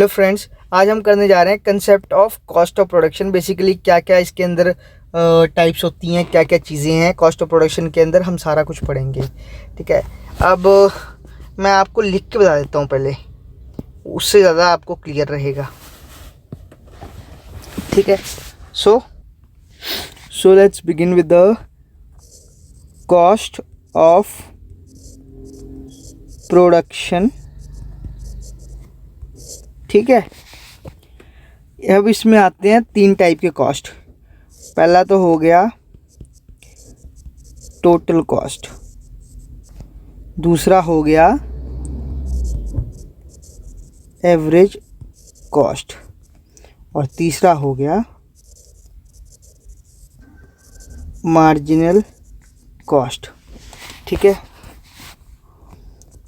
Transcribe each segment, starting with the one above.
Hello friends, आज हम करने जा रहे हैं concept of cost of production. Basically क्या क्या इसके अंदर टाइप्स होती हैं, क्या क्या चीज़ें हैं कॉस्ट ऑफ प्रोडक्शन के अंदर, हम सारा कुछ पढ़ेंगे। ठीक है, अब मैं आपको लिख के बता देता हूँ पहले, उससे ज़्यादा आपको क्लियर रहेगा। ठीक है, so let's begin with the cost of production. ठीक है, अब इसमें आते हैं तीन टाइप के कॉस्ट। पहला तो हो गया टोटल कॉस्ट, दूसरा हो गया एवरेज कॉस्ट और तीसरा हो गया मार्जिनल कॉस्ट। ठीक है,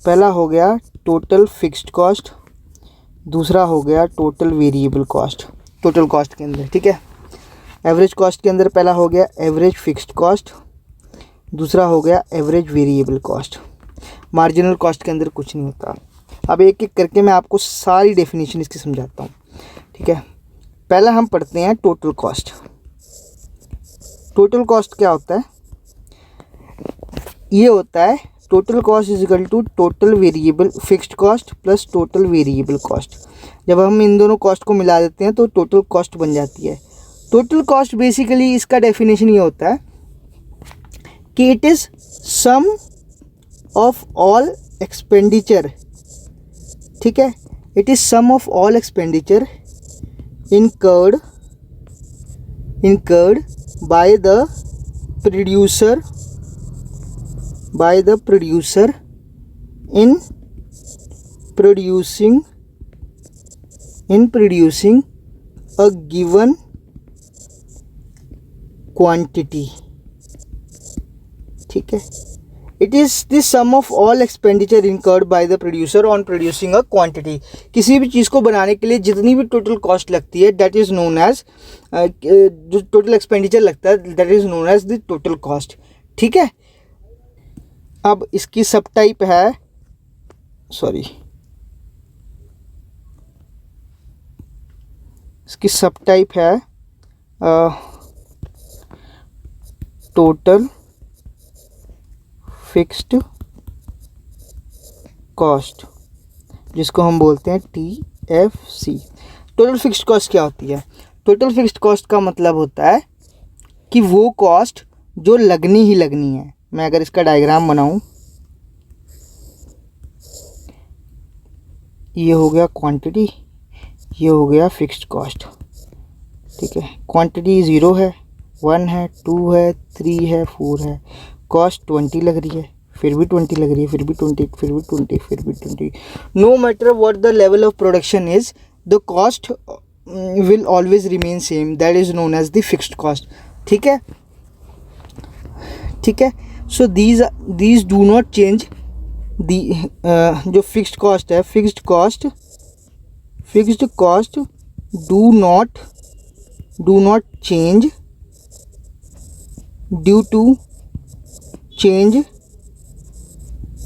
पहला हो गया टोटल फिक्स्ड कॉस्ट, दूसरा हो गया total variable cost total cost के अंदर। ठीक है, एवरेज कॉस्ट के अंदर पहला हो गया एवरेज फिक्स्ड कॉस्ट, दूसरा हो गया average variable cost. Marginal cost के अंदर कुछ नहीं होता। अब एक एक करके मैं आपको सारी डेफिनेशन इसकी समझाता हूँ। ठीक है, पहला हम पढ़ते हैं टोटल कॉस्ट। टोटल कॉस्ट क्या होता है? ये होता है total cost is equal to total variable fixed cost plus total variable cost. जब हम इन दोनों कॉस्ट को मिला देते हैं तो टोटल कॉस्ट बन जाती है। टोटल कॉस्ट बेसिकली इसका डेफिनेशन ये होता है कि it is sum of all expenditure. ठीक है, it is sum of all expenditure incurred by the producer in producing a given quantity. ठीक है, it is the sum of all expenditure incurred by the producer on producing a quantity. किसी भी चीज़ को बनाने के लिए जितनी भी टोटल कॉस्ट लगती है दैट इज़ नोन एज, जो टोटल एक्सपेंडिचर लगता है that is known as the total cost. ठीक है, अब इसकी सब टाइप है, इसकी सब टाइप है टोटल फिक्स्ड कॉस्ट, जिसको हम बोलते हैं TFC। टोटल फिक्स्ड कॉस्ट क्या होती है? टोटल फिक्स्ड कॉस्ट का मतलब होता है कि वो कॉस्ट जो लगनी ही लगनी है। मैं अगर इसका डायग्राम बनाऊं, ये हो गया क्वांटिटी, ये हो गया फिक्स्ड कॉस्ट। ठीक है, क्वांटिटी 0 है, 1 है, 2 है, 3 है, 4 है। कॉस्ट 20 लग रही है, फिर भी 20 लग रही है, फिर भी 20, फिर भी 20, फिर भी 20। No matter what the level of production is, the cost will always remain same, that is known as the fixed cost. ठीक है, ठीक है, so these do not change. जो फिक्स्ड कॉस्ट है, fixed cost do not change due to change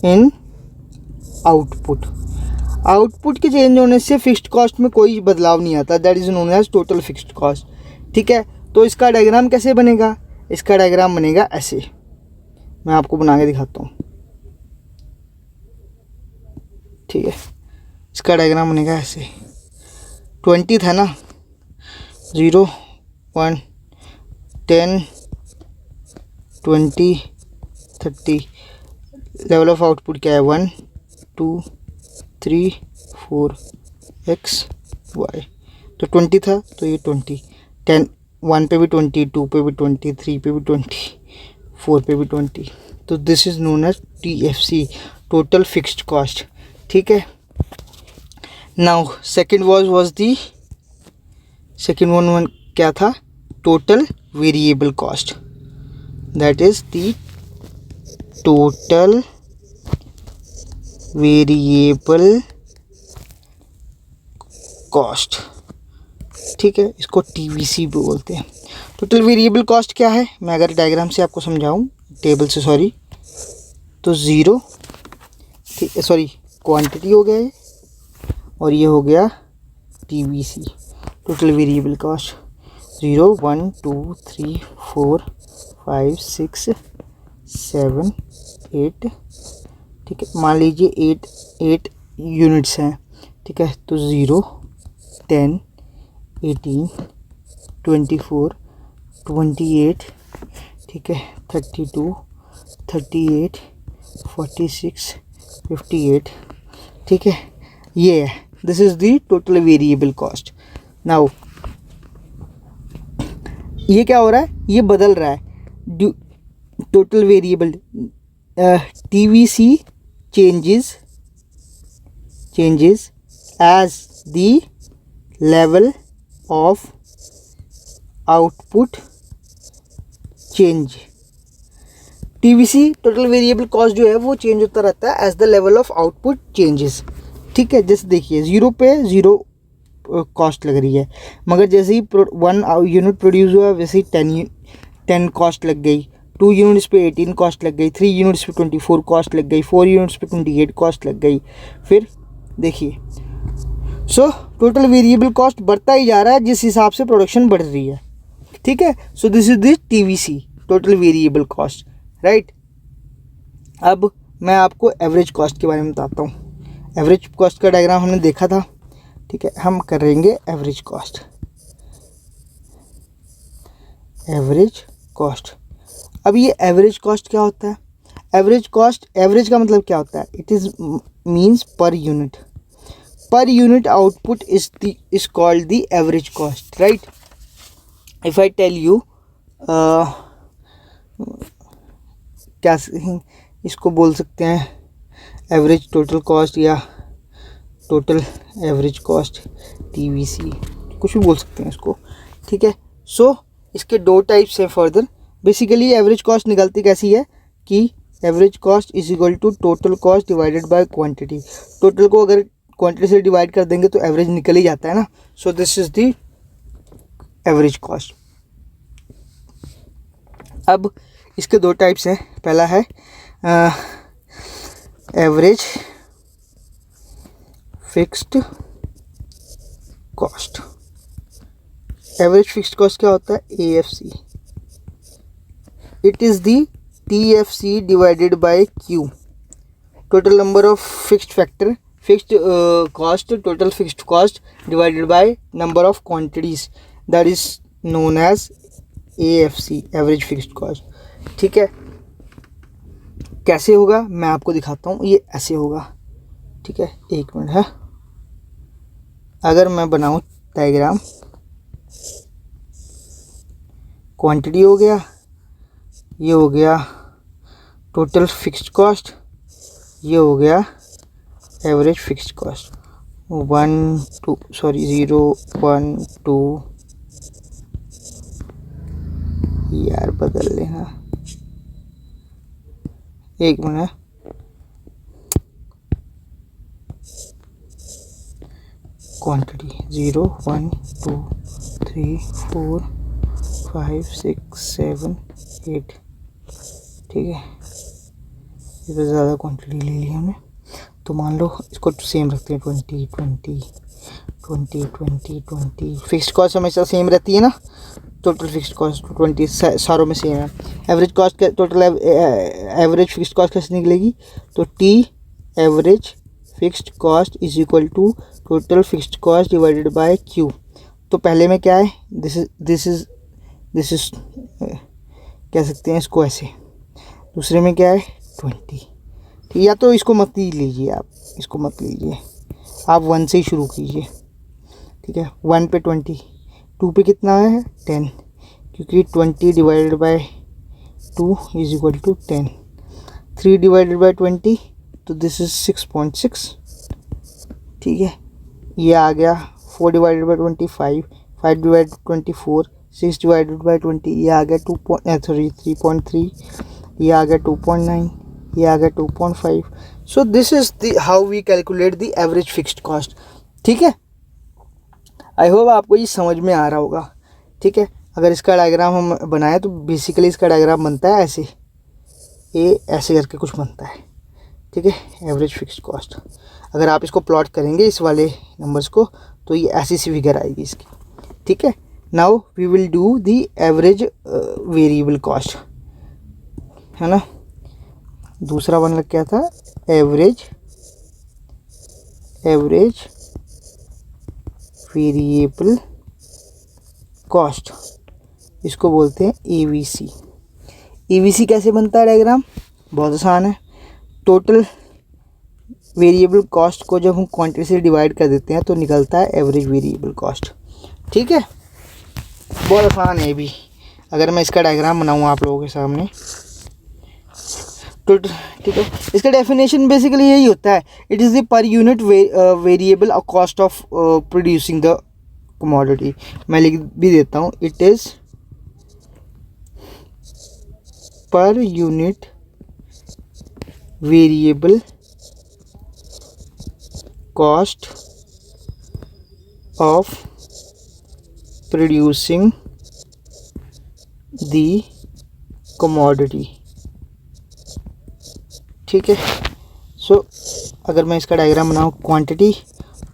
in output. Output के change होने से fixed cost में कोई बदलाव नहीं आता, that is known as total fixed cost. ठीक है, तो इसका डायग्राम कैसे बनेगा? इसका डायग्राम बनेगा ऐसे, मैं आपको बना के दिखाता हूँ। ठीक है, इसका डायग्राम बनेगा ऐसे। 20 था ना, 0 1 10 20 30। लेवल ऑफ आउटपुट क्या है? 1 2 3 4 x y। तो 20 था तो ये 20, 10 1 पे भी 20, 2 पे भी 20, 3 पे भी 20, 4 पे भी 20। तो this is known as TFC, total fixed cost. ठीक है, now second was the second one क्या था? Total variable cost, that is the total variable cost. ठीक है, इसको TVC बोलते हैं। टोटल वेरिएबल कॉस्ट क्या है? मैं अगर डायग्राम से आपको समझाऊं, टेबल से तो 0, ठीक है, क्वांटिटी हो गया ये, और ये हो गया TVC, total variable cost. 0 1 2 3 4 5 6 7 8, ठीक है, मान लीजिए 8 यूनिट्स हैं, ठीक है, तो 0 10 18 24 28, ठीक है, 32 38 46 58, ठीक है, ये है, this is the total variable cost. Now ये क्या हो रहा है, ये बदल रहा है. Total variable TVC changes as the level of output change. TVC total variable cost जो है वो चेंज होता रहता है as the level of output changes. ठीक है, जैसे देखिए 0 पे 0 कॉस्ट लग रही है, मगर जैसे ही 1 यूनिट प्रोड्यूस हुआ वैसे ही 10 कॉस्ट लग गई, 2 यूनिट्स पे 18 कॉस्ट लग गई, 3 यूनिट्स पे 24 कॉस्ट लग गई, 4 यूनिट्स पे 28 कॉस्ट लग गई. फिर देखिए, सो टोटल वेरिएबल कॉस्ट बढ़ता ही जा रहा है जिस हिसाब से प्रोडक्शन बढ़ रही है. ठीक है, so this is this TVC, total variable cost, right. अब मैं आपको एवरेज कॉस्ट के बारे में बताता हूँ. एवरेज कॉस्ट का डायग्राम हमने देखा था. ठीक है, हम करेंगे एवरेज कॉस्ट. एवरेज कॉस्ट, अब ये एवरेज कॉस्ट क्या होता है? एवरेज कॉस्ट, एवरेज का मतलब क्या होता है? It is means per unit. Per unit output is called the average cost, right. If I tell you, क्या इसको बोल सकते हैं एवरेज टोटल कॉस्ट या टोटल एवरेज कॉस्ट, TVC, कुछ भी बोल सकते हैं इसको. ठीक है, सो इसके 2 टाइप्स हैं फर्दर. बेसिकली एवरेज कॉस्ट निकलती कैसी है कि average cost is equal to total cost divided by quantity. Total को अगर क्वांटिटी से डिवाइड कर देंगे तो एवरेज निकल ही जाता है ना. So this is the average cost. अब इसके 2 टाइप्स हैं. पहला है average fixed cost. Average fixed cost क्या होता है? AFC. It is the TFC divided by Q, total number of fixed factor, fixed cost, total fixed cost divided by number of quantities, that is known as AFC, average fixed cost. ठीक है, कैसे होगा मैं आपको दिखाता हूँ. ये ऐसे होगा. ठीक है, एक मिनट है. अगर मैं बनाऊँ डायग्राम, क्वांटिटी हो गया, ये हो गया टोटल फिक्स्ड कॉस्ट, ये हो गया एवरेज फिक्स्ड कॉस्ट. 0 1 2, यार बदल लेना, एक मिनट. क्वांटिटी 0 1 2 3 4 5 6 7 8. ठीक है, ये तो ज़्यादा क्वांटिटी ले ली हमने, तो मान लो इसको सेम रखते हैं 20 20 20 20 20. फिक्स्ड कॉस्ट हमेशा सेम रहती है ना. टोटल फिक्स्ड कॉस्ट 20 सारों में सेम है. एवरेज कॉस्ट का टोटल एवरेज फिक्स्ड कॉस्ट कैसे निकलेगी? तो T average fixed cost is equal to total fixed cost divided by Q. तो पहले में क्या है? दिस इज कह सकते हैं इसको ऐसे. दूसरे में क्या है? 20. ठीक, या तो इसको मत लीजिए, आप इसको मत लीजिए, आप 1 से ही शुरू कीजिए. ठीक है, 1 पे 20, 2 पे कितना है? 10, क्योंकि 20 divided by 2 is equal to 10. 3 divided by 20, तो दिस इज 6.6. ठीक है, ये आ गया. 4 divided by 25, 5 divided 24, 6 divided by 20, ये आ गया 3.3, ये आ गया 2.9, ये आ गया 2.5. So this is the how we calculate the average fixed cost. ठीक है, आई होप आपको ये समझ में आ रहा होगा. ठीक है, अगर इसका डायग्राम हम बनाएं तो बेसिकली इसका डायग्राम बनता है ऐसे, ये ऐसे करके कुछ बनता है. ठीक है, एवरेज फिक्स्ड कॉस्ट. अगर आप इसको प्लॉट करेंगे इस वाले नंबर्स को, तो ये ऐसी सी फिगर आएगी इसकी, ठीक है। Now we will do the average variable cost, है ना। दूसरा वन लग क्या था, एवरेज वेरिएबल कॉस्ट, इसको बोलते हैं एवीसी। एवीसी कैसे बनता है डायग्राम, बहुत आसान है। टोटल वेरिएबल कॉस्ट को जब हम क्वांटिटी से डिवाइड कर देते हैं तो निकलता है एवरेज वेरिएबल कॉस्ट, ठीक है। बहुत आसान है ये भी। अगर मैं इसका डायग्राम बनाऊँ आप लोगों के सामने तो ठीक है, इसका डेफिनेशन बेसिकली यही होता है, it is the per unit variable cost of producing the commodity. मैं लिख भी देता हूँ, it is per unit variable cost of producing the commodity, ठीक है। सो अगर मैं इसका डायग्राम बनाऊँ, quantity,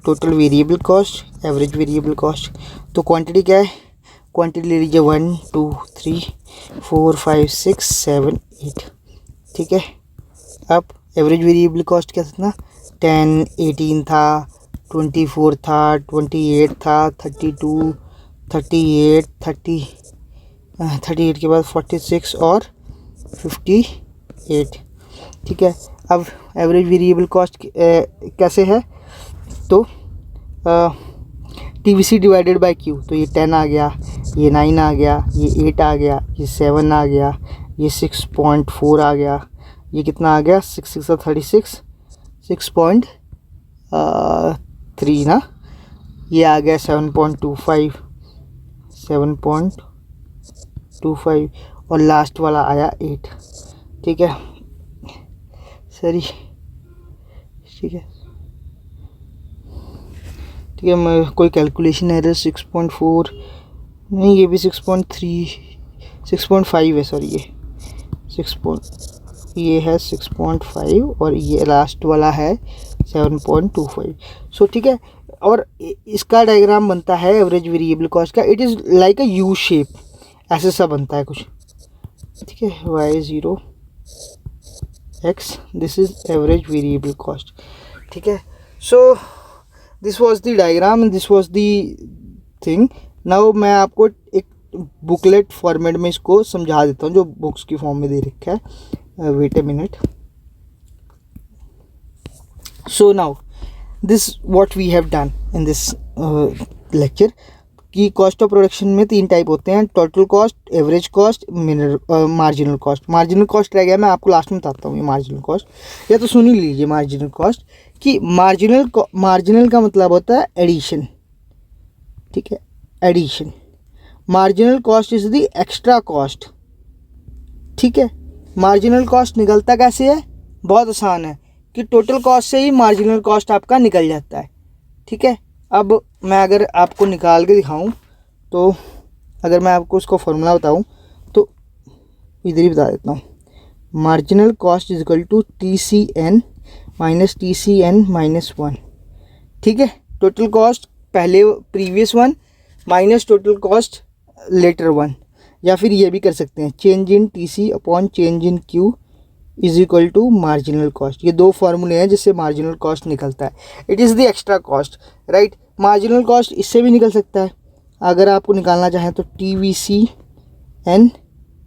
total variable cost, average variable cost. तो क्वांटिटी क्या है, क्वांटिटी ले लीजिए 1 2 3 4 5 6 7 8, ठीक है। अब एवरेज वेरिएबल कॉस्ट क्या था, 10 18 था, 24 था, 28 था, 32 38 38 के बाद 46 और 58, ठीक है। अब एवरेज वेरिएबल कॉस्ट कैसे है, तो टीवीसी डिवाइडेड बाय क्यू, तो ये 10 आ गया, ये 9 आ गया, ये 8 आ गया, ये 7 आ गया, ये 6.4 आ गया, ये कितना आ गया, 6 6 36 6.3 ना, ये आ गया 7.25 और लास्ट वाला आया 8, ठीक है। सही, ठीक है, ठीक है। मैं कोई कैलकुलेशन एरर 6.4 नहीं, ये भी 6.5 है, सॉरी ये 6.5 और ये लास्ट वाला है 7.25। सो ठीक है, और इसका डायग्राम बनता है एवरेज वेरिएबल कॉस्ट का, it is like a U shape, ऐसे सा बनता है कुछ, ठीक है। y0 x, this is average variable cost, ठीक है। So this was the diagram and this was the thing. Now मैं आपको एक बुकलेट फॉर्मेट में इसको समझा देता हूँ जो बुक्स की फॉर्म में दे रखा है। Wait a minute. So now this what we have done in this lecture कि कॉस्ट ऑफ प्रोडक्शन में 3 टाइप होते हैं, total cost, average cost, marginal cost. Marginal cost रह गया, मैं आपको लास्ट में बताता हूँ ये मार्जिनल कॉस्ट, या तो सुन ही लीजिए मार्जिनल कॉस्ट कि मार्जिनल का मतलब होता है एडिशन, ठीक है, addition. Marginal cost is the extra cost, ठीक है। मार्जिनल कॉस्ट निकलता कैसे है, बहुत आसान है कि टोटल कॉस्ट से ही मार्जिनल कॉस्ट आपका निकल जाता है, ठीक है। अब मैं अगर आपको निकाल के दिखाऊं तो अगर मैं आपको उसको फॉर्मूला बताऊं तो इधर ही बता देता हूं, marginal cost is equal to TCN minus TCN minus 1, ठीक है। टोटल कॉस्ट पहले previous one minus total cost later one, या फिर ये भी कर सकते हैं change in TC upon change in Q is equal to marginal cost. ये 2 फार्मूले हैं जिससे मार्जिनल कॉस्ट निकलता है। It is the extra cost, right. Marginal cost इससे भी निकल सकता है, अगर आपको निकालना चाहें तो TVCN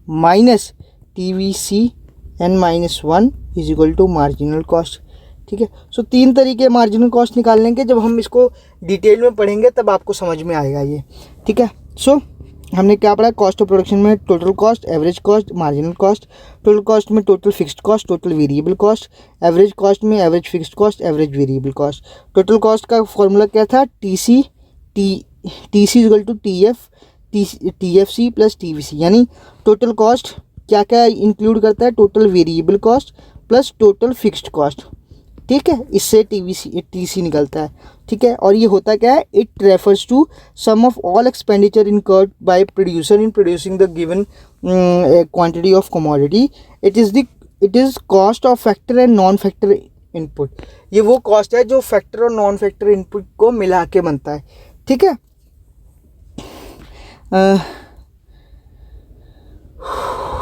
minus TVCN minus 1 is equal to marginal cost, ठीक है। सो 3 तरीके मार्जिनल कॉस्ट निकालने के, जब हम इसको डिटेल में पढ़ेंगे तब आपको समझ में आएगा ये, ठीक है। सो हमने क्या पढ़ा, कॉस्ट ऑफ प्रोडक्शन में total cost, average cost, marginal cost. Total cost में total fixed cost, total variable cost. Average cost में average fixed cost, average variable cost. Total cost का फॉर्मूला क्या था, TC equal to TFC plus TVC, यानी total cost क्या क्या include करता है, total variable cost plus total fixed cost, ठीक है। इससे TC निकलता है, ठीक है। और ये होता क्या है, it refers to sum of all expenditure incurred by producer in producing the given quantity of commodity. It is cost of factor and non factor input. ये वो कॉस्ट है जो फैक्टर और नॉन फैक्टर इनपुट को मिला के बनता है, ठीक है।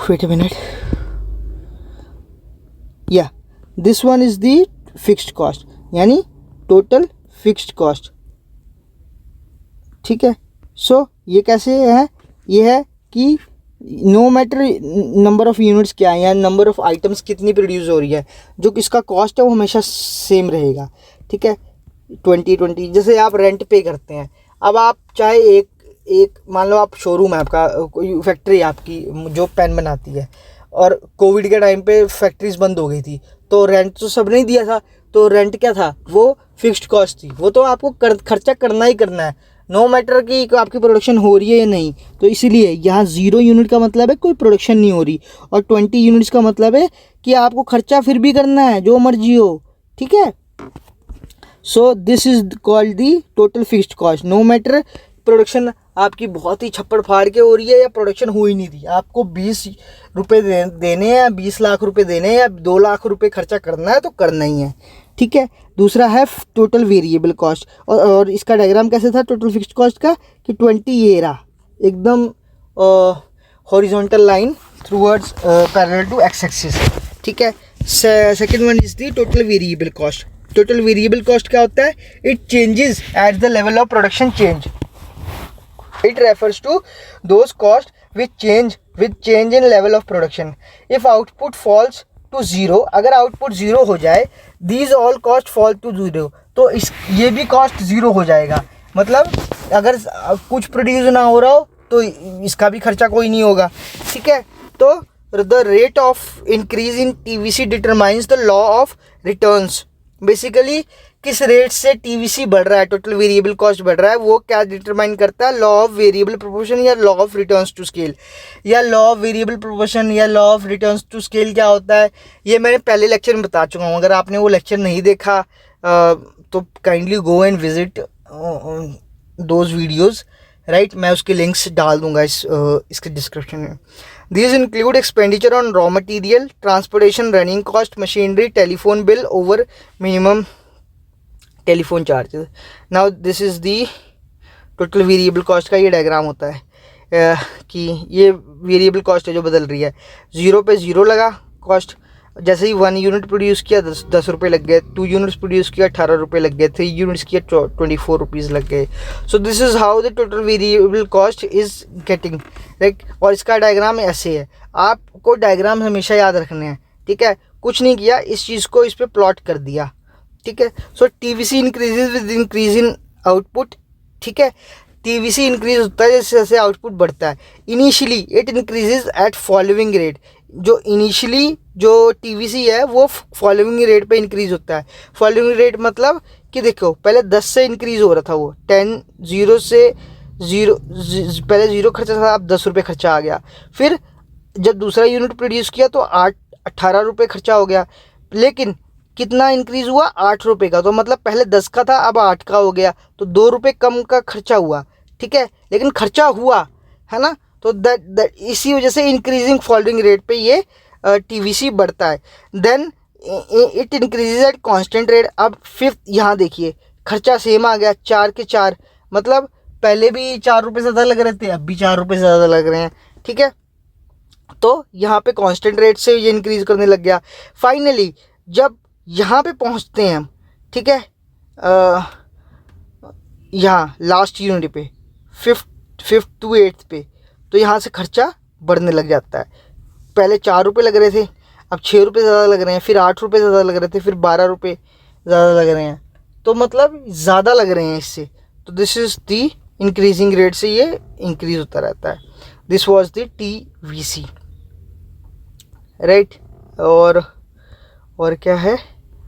वेट अ मिनट, या this one is the fixed cost, यानी टोटल फिक्स्ड कॉस्ट, ठीक है। सो ये कैसे है, ये है कि no matter number of units क्या है या नंबर ऑफ आइटम्स कितनी प्रोड्यूस हो रही है, जो इसका कॉस्ट है वो हमेशा सेम रहेगा, ठीक है। 20 जैसे आप रेंट पे करते हैं, अब आप चाहे एक मान लो आप शोरूम है आपका, कोई फैक्ट्री आपकी जो पेन बनाती है, और कोविड के टाइम पे फैक्ट्रीज बंद हो गई थी, तो रेंट तो सब नहीं दिया था, तो रेंट क्या था, वो फिक्स्ड कॉस्ट थी, वो तो आपको खर्चा करना ही करना है, नो मैटर कि आपकी प्रोडक्शन हो रही है या नहीं। तो इसीलिए यहाँ 0 यूनिट का मतलब है कोई प्रोडक्शन नहीं हो रही, और 20 यूनिट्स का मतलब है कि आपको खर्चा फिर भी करना है जो मर्जी हो, ठीक है। So this is called the total fixed cost. No matter production आपकी बहुत ही छप्पड़ फाड़ के हो रही है या प्रोडक्शन हो ही नहीं रही, आपको 20 रुपये देने हैं, 20 लाख रुपए देने हैं या 2 लाख रुपए खर्चा करना है तो करना ही है, ठीक है। दूसरा है टोटल वेरिएबल कॉस्ट, और इसका डायग्राम कैसे था टोटल फिक्स्ड कॉस्ट का, कि 20 ये रहा एकदम हॉरिजॉन्टल लाइन थ्रूवर्ड्स पैरेलल टू एक्स एक्सिस, ठीक है। Second one is the total variable cost. Total variable cost क्या होता है, it changes at the level of production change, it refers to those costs which change with change in level of production. If output falls to 0, अगर output 0 हो जाए, these all cost fall to 0, तो ये भी cost 0 हो जाएगा। मतलब अगर कुछ प्रोड्यूस ना हो रहा हो तो इसका भी खर्चा कोई नहीं होगा, ठीक है। तो the rate of increase in TVC determines the law of returns. Basically किस रेट से TVC बढ़ रहा है, टोटल वेरिएबल कॉस्ट बढ़ रहा है, वो क्या डिटरमाइन करता है, लॉ ऑफ वेरिएबल प्रोपोर्शन या law of returns to scale. या लॉ ऑफ वेरिएबल प्रोपोर्शन या law of returns to scale क्या होता है, ये मैंने पहले लेक्चर में बता चुका हूँ। अगर आपने वो लेक्चर नहीं देखा तो kindly go and visit those videos, right. मैं उसके लिंक्स डाल दूंगा इसके डिस्क्रिप्शन में। These include expenditure on raw material, transportation, running cost, machinery, telephone bill over minimum telephone charges. Now this is the total variable cost का ये diagram होता है कि ये वेरिएबल कॉस्ट है जो बदल रही है। 0 पे 0 लगा कॉस्ट, जैसे ही 1 यूनिट प्रोड्यूस किया 10 रुपये लग गए, 2 यूनिट्स प्रोड्यूस किया 18 रुपये लग गए, 3 यूनिट्स किया 24 रुपीज़ लग गए। So this is how the total variable cost is getting, like. और इसका डायग्राम ऐसे है, आपको डायग्राम हमेशा याद रखने हैं, ठीक है। कुछ नहीं किया, इस चीज़ को इस पर प्लॉट कर दिया, ठीक है। सो TVC increases with increase in output, ठीक है। TVC इंक्रीज होता है जैसे जैसे आउटपुट बढ़ता है। Initially it increases eight following rate, जो इनिशियली जो TVC है वो फॉलोइंग रेट पे इंक्रीज होता है। फॉलोइंग रेट मतलब कि देखो पहले 10 से इंक्रीज हो रहा था, वो 0 से 0 पहले 0 खर्चा था, अब 10 रुपये खर्चा आ गया। फिर जब दूसरा यूनिट प्रोड्यूस किया तो 18 रुपये खर्चा हो गया, लेकिन कितना इंक्रीज़ हुआ, 8 रुपये का। तो मतलब पहले 10 का था अब 8 का हो गया, तो 2 रुपये कम का खर्चा हुआ, ठीक है, लेकिन खर्चा हुआ है ना। तो दैट इसी वजह से इंक्रीजिंग फॉलोइंग रेट पे ये TVC बढ़ता है। Then it increases at constant rate. अब फिफ्थ यहाँ देखिए खर्चा सेम आ गया, 4 के 4, मतलब पहले भी 4 रुपये ज़्यादा लग रहे थे, अब भी 4 रुपये ज़्यादा लग रहे हैं, ठीक है। तो यहाँ पे कांस्टेंट रेट से ये इंक्रीज करने लग गया। फाइनली जब यहाँ पे पहुँचते हैं हम, ठीक है, यहाँ लास्ट यूनिट पे फिफ्थ टू 8th पे, तो यहाँ से खर्चा बढ़ने लग जाता है। पहले 4 रुपये लग रहे थे, अब 6 रुपये ज़्यादा लग रहे हैं, फिर 8 रुपये ज़्यादा लग रहे थे, फिर 12 रुपये ज़्यादा लग रहे हैं, तो मतलब ज़्यादा लग रहे हैं इससे। तो this is the increasing rate से ये इंक्रीज होता रहता है। This was the TVC, right. और क्या है,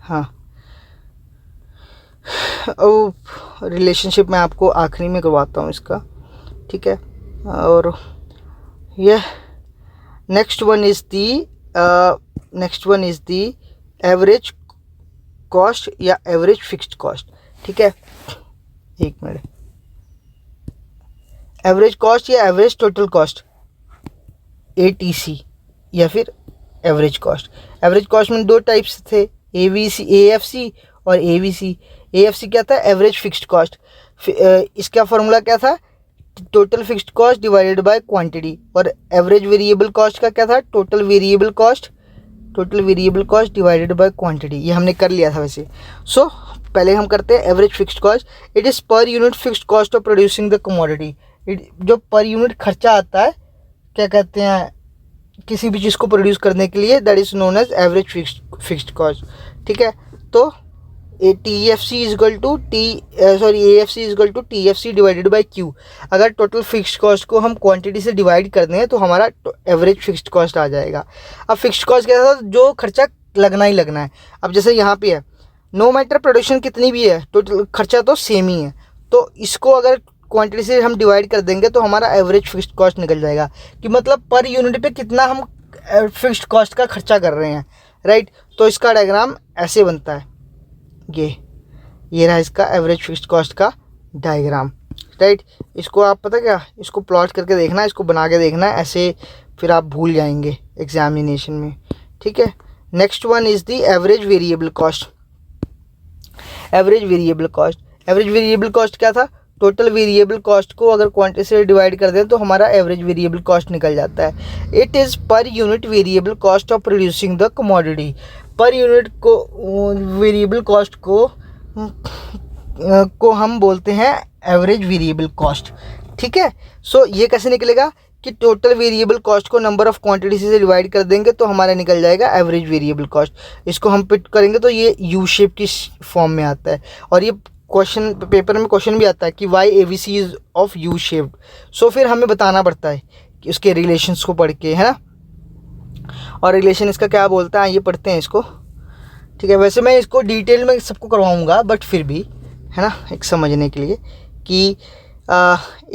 हाँ, रिलेशनशिप मैं आपको आखिरी में करवाता हूँ इसका, ठीक है। और यह next one is the average cost या एवरेज फिक्स्ड कॉस्ट, ठीक है। एक मिनट, एवरेज कॉस्ट या एवरेज टोटल कॉस्ट, ATC, या फिर एवरेज कॉस्ट। एवरेज कॉस्ट में 2 टाइप्स थे, AVC, AFC और AVC। AFC क्या था? Average fixed cost. इसका फॉर्मूला क्या था? Total fixed cost divided by quantity. और एवरेज वेरिएबल कॉस्ट का क्या था? Total variable cost divided by quantity. ये हमने कर लिया था वैसे। सो पहले हम करते हैं average fixed cost. It is per unit fixed cost of producing the commodity. जो पर यूनिट खर्चा आता है, क्या कहते हैं, किसी भी चीज़ को प्रोड्यूस करने के लिए, that is known as average fixed cost. ठीक है, तो AFC is equal to TFC divided by Q। अगर टोटल फिक्स्ड कॉस्ट को हम क्वांटिटी से डिवाइड कर दें तो हमारा एवरेज फिक्स्ड कॉस्ट आ जाएगा। अब फिक्स्ड कॉस्ट क्या था? जो खर्चा लगना ही लगना है। अब जैसे यहाँ पे है, नो मैटर प्रोडक्शन कितनी भी है, टोटल खर्चा तो सेम ही है, तो इसको अगर क्वांटिटी से हम डिवाइड कर देंगे तो हमारा एवरेज फिक्स्ड कॉस्ट निकल जाएगा, कि मतलब पर यूनिट पे कितना हम फिक्स्ड कॉस्ट का खर्चा कर रहे हैं, राइट। तो इसका डायग्राम ऐसे बनता है, ये रहा इसका एवरेज फिक्स्ड कॉस्ट का डायग्राम, राइट। इसको आप पता क्या, इसको प्लॉट करके देखना, इसको बना के देखना, ऐसे फिर आप भूल जाएंगे एग्जामिनेशन में, ठीक है। Next one is the average variable cost. Average variable cost क्या था? टोटल वेरिएबल कॉस्ट को अगर क्वांटिटी से डिवाइड कर दें तो हमारा एवरेज वेरिएबल कॉस्ट निकल जाता है। It is per unit variable cost of producing the commodity. Per unit को वेरिएबल कॉस्ट को हम बोलते हैं एवरेज वेरिएबल कॉस्ट, ठीक है। सो ये कैसे निकलेगा कि टोटल वेरिएबल कॉस्ट को नंबर ऑफ क्वांटिटी से डिवाइड कर देंगे तो हमारा निकल जाएगा एवरेज वेरिएबल कॉस्ट। इसको हम पिट करेंगे तो ये यू शेप की फॉर्म में आता है, और ये क्वेश्चन पेपर में क्वेश्चन भी आता है कि why AVC is of U shaped. So फिर हमें बताना पड़ता है कि उसके रिलेशंस को पढ़ के, है ना। और रिलेशन इसका क्या बोलता है, ये पढ़ते हैं इसको, ठीक है। वैसे मैं इसको डिटेल में सबको करवाऊंगा, बट फिर भी, है ना, एक समझने के लिए कि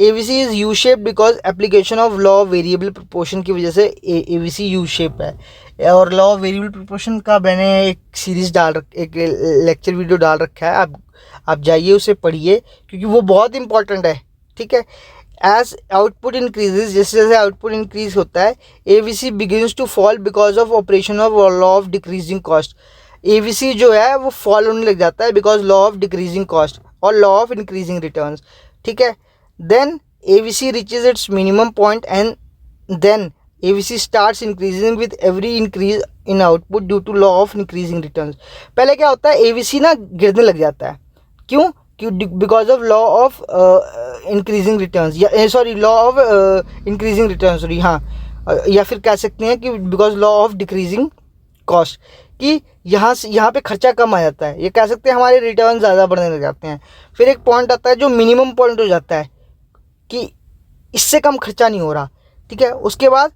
AVC is U shape because application of law of variable proportion की वजह से AVC यू शेप है। और लॉ ऑफ वेरिएबल प्रोपोर्शन का मैंने एक सीरीज़ एक लेक्चर वीडियो डाल रखा है, आप जाइए उसे पढ़िए, क्योंकि वो बहुत इंपॉर्टेंट है, ठीक है। एज आउटपुट इंक्रीजेज, जैसे जैसे आउटपुट इंक्रीज होता है, AVC begins to fall because of operation of law of decreasing cost. AVC जो है वो फॉल होने लग जाता है because law of decreasing cost और लॉ ऑफ इंक्रीजिंग रिटर्न्स, ठीक है। Then AVC reaches its minimum point and then AVC starts increasing with every increase in output due to law of increasing returns. पहले क्या होता है, AVC ना गिरने लग जाता है, क्यों? Because of law of increasing returns, या sorry law of increasing returns, sorry, हाँ, या फिर कह सकते हैं कि because law of decreasing cost, कि यहाँ पे खर्चा कम आ जाता है, ये कह सकते हैं हमारे रिटर्न ज़्यादा बढ़ने लग जाते हैं। फिर एक पॉइंट आता है जो मिनिमम पॉइंट हो जाता है कि इससे कम खर्चा नहीं हो रहा, ठीक है। उसके बाद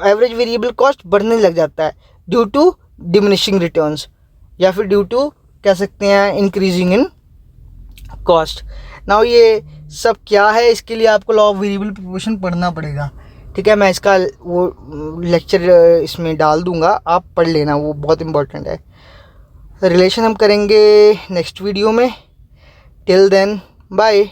एवरेज वेरिएबल कॉस्ट बढ़ने लग जाता है ड्यू टू डिमिनिशिंग रिटर्न्स, या फिर ड्यू टू कह सकते हैं इंक्रीजिंग इन कॉस्ट। नाउ ये सब क्या है, इसके लिए आपको लॉ ऑफ वेरिएबल प्रोपोर्शन पढ़ना पड़ेगा, ठीक है। मैं इसका वो लेक्चर इसमें डाल दूंगा, आप पढ़ लेना, वो बहुत इंपॉर्टेंट है। रिलेशन हम करेंगे नेक्स्ट वीडियो में। Till then bye.